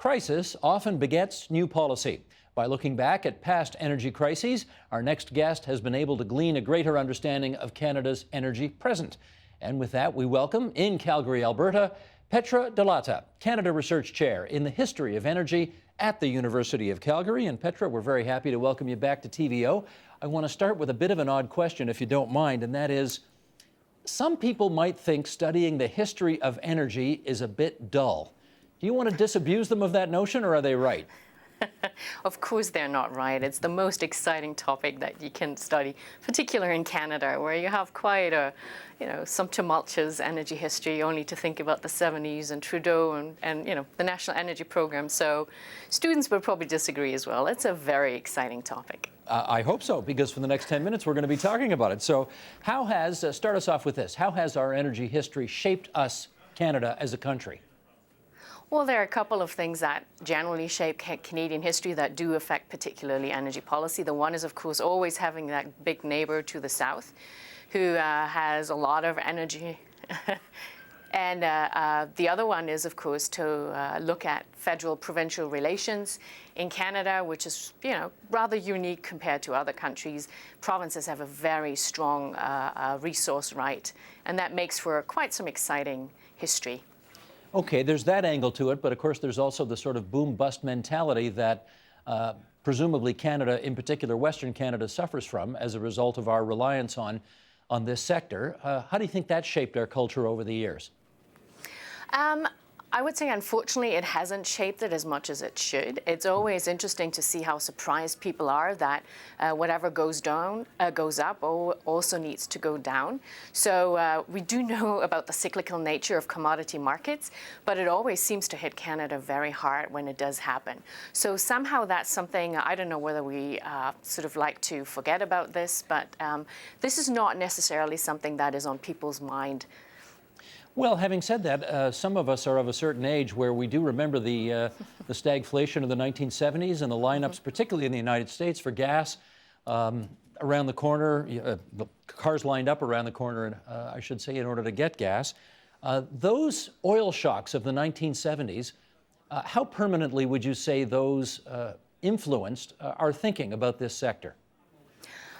Crisis often begets new policy. By looking back at past energy crises, our next guest has been able to glean a greater understanding of Canada's energy present. And with that, we welcome, in Calgary, Alberta, Petra Dolata, Canada Research Chair in the History of Energy at the University of Calgary. And Petra, we're very happy to welcome you back to TVO. I want to start with a bit of an odd question, if you don't mind, and that is, some people might think studying the history of energy is a bit dull. Do you want to disabuse them of that notion, or are they right? Of course they're not right. It's the most exciting topic that you can study, particularly in Canada, where you have quite a, some tumultuous energy history, only to think about the 70s and Trudeau and the National Energy Program. So students would probably disagree as well. It's a very exciting topic. I hope so, because for the next 10 minutes we're going to be talking about it. So how has, start us off with this, how has our energy history shaped us, Canada, as a country? Well, there are a couple of things that generally shape Canadian history that do affect particularly energy policy. The one is, of course, always having that big neighbor to the south who has a lot of energy. And the other one is, of course, to look at federal-provincial relations in Canada, which is, rather unique compared to other countries. Provinces have a very strong resource right, and that makes for quite some exciting history. Okay, there's that angle to it, but of course there's also the sort of boom-bust mentality that presumably Canada, in particular Western Canada, suffers from as a result of our reliance on this sector. How do you think that shaped our culture over the years? I would say, unfortunately, it hasn't shaped it as much as it should. It's always interesting to see how surprised people are that whatever goes down, goes up, also needs to go down. So we do know about the cyclical nature of commodity markets, but it always seems to hit Canada very hard when it does happen. So somehow that's something, I don't know whether we sort of like to forget about this, but this is not necessarily something that is on people's mind. Well, having said that, some of us are of a certain age where we do remember the stagflation of the 1970s and the lineups, particularly in the United States, for gas around the corner, the cars lined up around the corner, I should say, in order to get gas. Those oil shocks of the 1970s, how permanently would you say those influenced our thinking about this sector?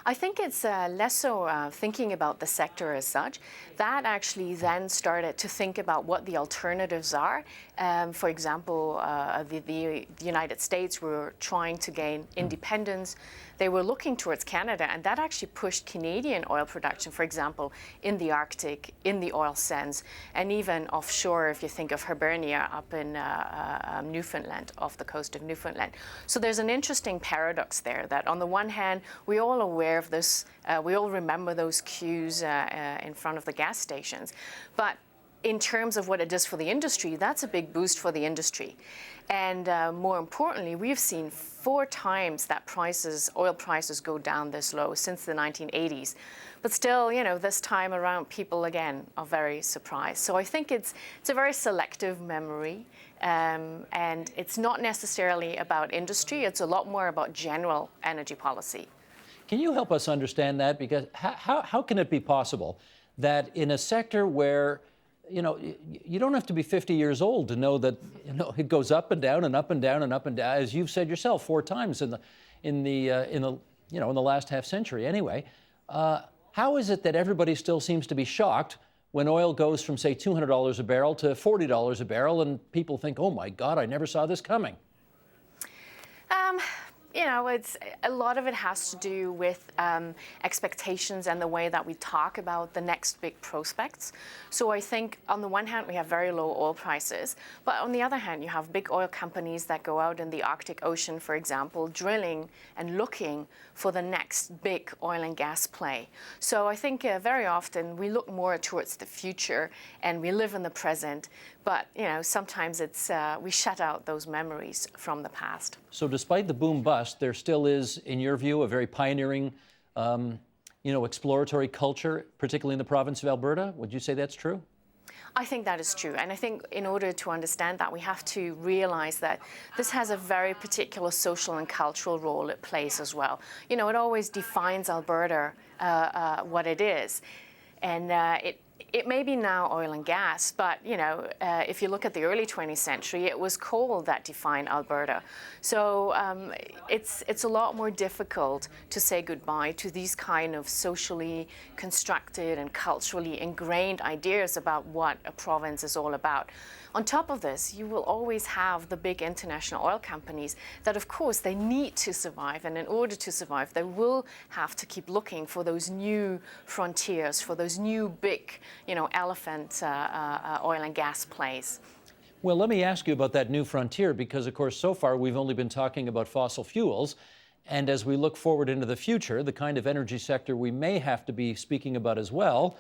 I think it's less so thinking about the sector as such. That actually then started to think about what the alternatives are. For example, the United States were trying to gain independence. They were looking towards Canada, and that actually pushed Canadian oil production, for example, in the Arctic, in the oil sands, and even offshore, if you think of Hibernia up in Newfoundland, off the coast of Newfoundland. So there's an interesting paradox there that on the one hand, we're all aware of this, we all remember those queues in front of the gas stations, but in terms of what it does for the industry, that's a big boost for the industry. And more importantly, we've seen 4 times that oil prices go down this low since the 1980s. But still, this time around, people again are very surprised. So I think it's a very selective memory, and it's not necessarily about industry. It's a lot more about general energy policy. Can you help us understand that? Because how can it be possible that in a sector where you don't have to be 50 years old to know that it goes up and down and up and down and up and down, as you've said yourself 4 times in the last half century anyway. How is it that everybody still seems to be shocked when oil goes from, say, $200 a barrel to $40 a barrel, and people think, oh my God, I never saw this coming? It's a lot of it has to do with expectations and the way that we talk about the next big prospects. So I think on the one hand, we have very low oil prices, but on the other hand, you have big oil companies that go out in the Arctic Ocean, for example, drilling and looking for the next big oil and gas play. So I think very often we look more towards the future and we live in the present, but sometimes it's we shut out those memories from the past. So despite the boom-bust, there still is, in your view, a very pioneering, exploratory culture, particularly in the province of Alberta. Would you say that's true? I think that is true. And I think in order to understand that, we have to realize that this has a very particular social and cultural role it plays as well. It always defines Alberta, what it is. And it may be now oil and gas, but if you look at the early 20th century, it was coal that defined Alberta. So it's a lot more difficult to say goodbye to these kind of socially constructed and culturally ingrained ideas about what a province is all about. On top of this, you will always have the big international oil companies that, of course, they need to survive. And in order to survive, they will have to keep looking for those new frontiers, for those new big, elephant oil and gas plays. Well, let me ask you about that new frontier, because, of course, so far we've only been talking about fossil fuels. And as we look forward into the future, the kind of energy sector we may have to be speaking about as well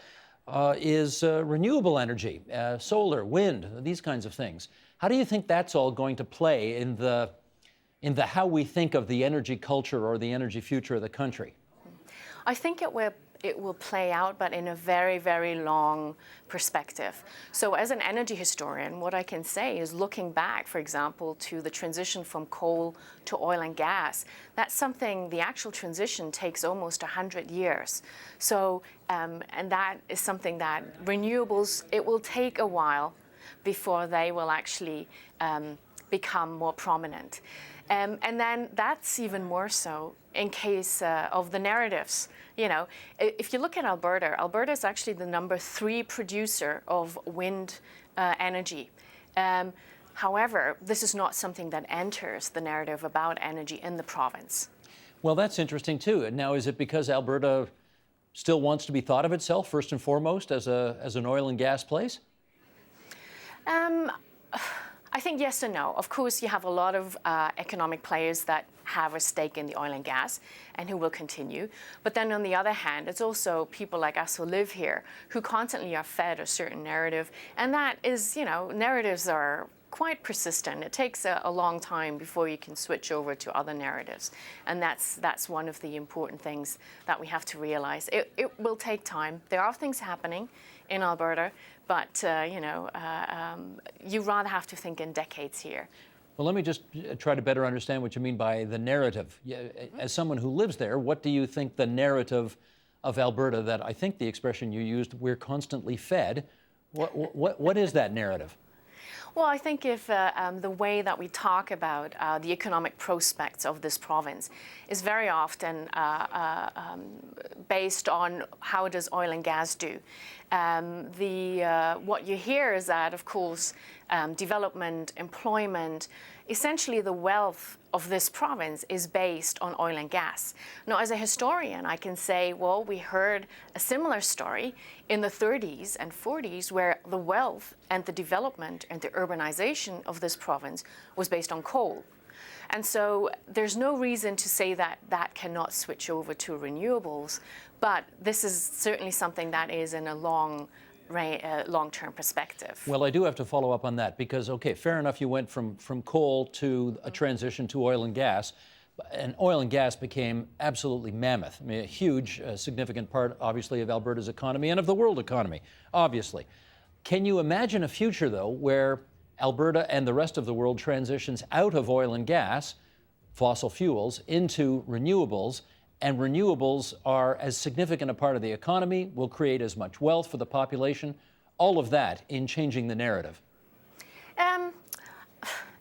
is renewable energy, solar, wind, these kinds of things. How do you think that's all going to play in the how we think of the energy culture or the energy future of the country? I think it will play out, but in a very, very long perspective. So as an energy historian, what I can say is, looking back, for example, to the transition from coal to oil and gas, that's something, the actual transition takes almost 100 years. So, and that is something that renewables, it will take a while before they will actually become more prominent. And then that's even more so in case of the narratives. If you look at Alberta, Alberta is actually the #3 producer of wind energy. However, this is not something that enters the narrative about energy in the province. Well, that's interesting too. Now, is it because Alberta still wants to be thought of itself first and foremost as an oil and gas place? I think yes and no. Of course, you have a lot of economic players that have a stake in the oil and gas and who will continue. But then on the other hand, it's also people like us who live here who constantly are fed a certain narrative. And that is, narratives are quite persistent. It takes a long time before you can switch over to other narratives. And that's one of the important things that we have to realize. It will take time. There are things happening in Alberta, but you rather have to think in decades here. Well, let me just try to better understand what you mean by the narrative. As someone who lives there, what do you think the narrative of Alberta, that I think the expression you used, we're constantly fed, what is that narrative? Well, I think if the way that we talk about the economic prospects of this province is very often based on how does oil and gas do. What you hear is that, of course, development, employment, essentially the wealth of this province is based on oil and gas. Now, as a historian, I can say, well, we heard a similar story in the 30s and 40s where the wealth and the development and the urbanization of this province was based on coal. And so there's no reason to say that that cannot switch over to renewables, but this is certainly something that is in a long-term perspective. Well, I do have to follow up on that because, okay, fair enough, you went from coal to a transition to oil and gas, and oil and gas became absolutely mammoth. I mean, a huge, significant part, obviously, of Alberta's economy and of the world economy, obviously. Can you imagine a future, though, where Alberta and the rest of the world transitions out of oil and gas, fossil fuels, into renewables, and renewables are as significant a part of the economy, will create as much wealth for the population, all of that in changing the narrative?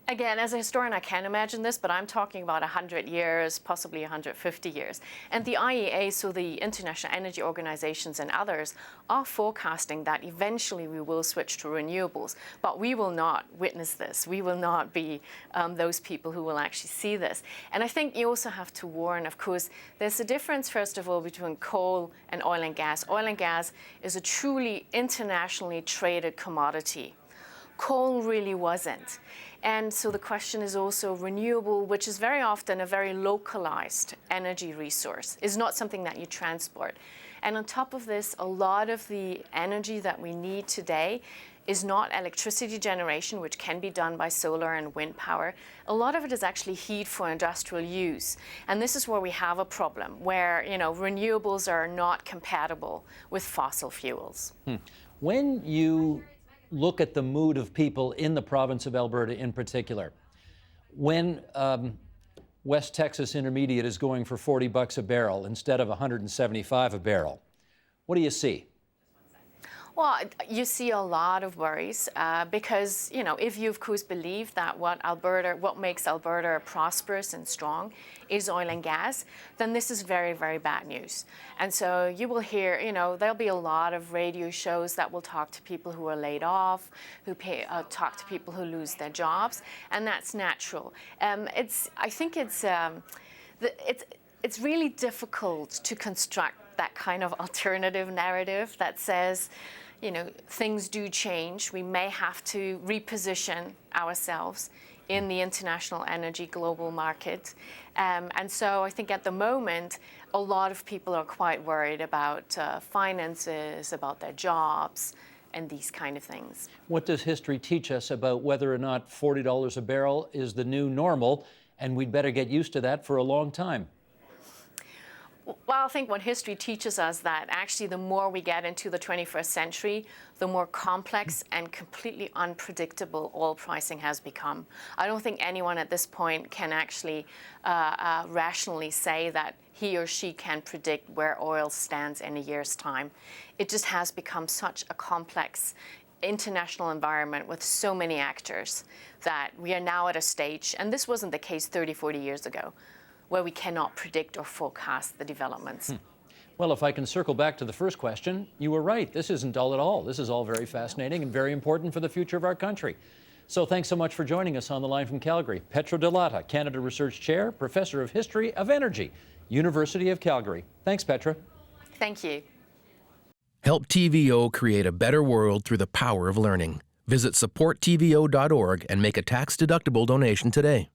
Again, as a historian, I can't imagine this, but I'm talking about 100 years, possibly 150 years. And the IEA, so the International Energy Organizations and others, are forecasting that eventually we will switch to renewables. But we will not witness this. We will not be those people who will actually see this. And I think you also have to warn, of course, there's a difference, first of all, between coal and oil and gas. Oil and gas is a truly internationally traded commodity. Coal really wasn't. And so the question is also renewable, which is very often a very localized energy resource, is not something that you transport. And on top of this, a lot of the energy that we need today is not electricity generation, which can be done by solar and wind power. A lot of it is actually heat for industrial use. And this is where we have a problem, where renewables are not compatible with fossil fuels. When you look at the mood of people in the province of Alberta in particular, when West Texas Intermediate is going for $40 a barrel instead of $175 a barrel, what do you see? Well, you see a lot of worries because, you know, if you of course believe that what makes Alberta prosperous and strong is oil and gas, then this is very, very bad news. And so you will hear, you know, there'll be a lot of radio shows that will talk to people who are laid off, talk to people who lose their jobs, and that's natural. I think it's really difficult to construct that kind of alternative narrative that says, you know, things do change. We may have to reposition ourselves in the international energy global market. And so I think at the moment, a lot of people are quite worried about finances, about their jobs, and these kind of things. What does history teach us about whether or not $40 a barrel is the new normal, and we'd better get used to that for a long time? Well, I think what history teaches us that actually the more we get into the 21st century, the more complex and completely unpredictable oil pricing has become. I don't think anyone at this point can actually rationally say that he or she can predict where oil stands in a year's time. It just has become such a complex international environment with so many actors that we are now at a stage, and this wasn't the case 30, 40 years ago, where we cannot predict or forecast the developments. Well, if I can circle back to the first question, you were right. This isn't dull at all. This is all very fascinating and very important for the future of our country. So thanks so much for joining us on the line from Calgary. Petra Dolata, Canada Research Chair, Professor of History of Energy, University of Calgary. Thanks, Petra. Thank you. Help TVO create a better world through the power of learning. Visit supporttvo.org and make a tax-deductible donation today.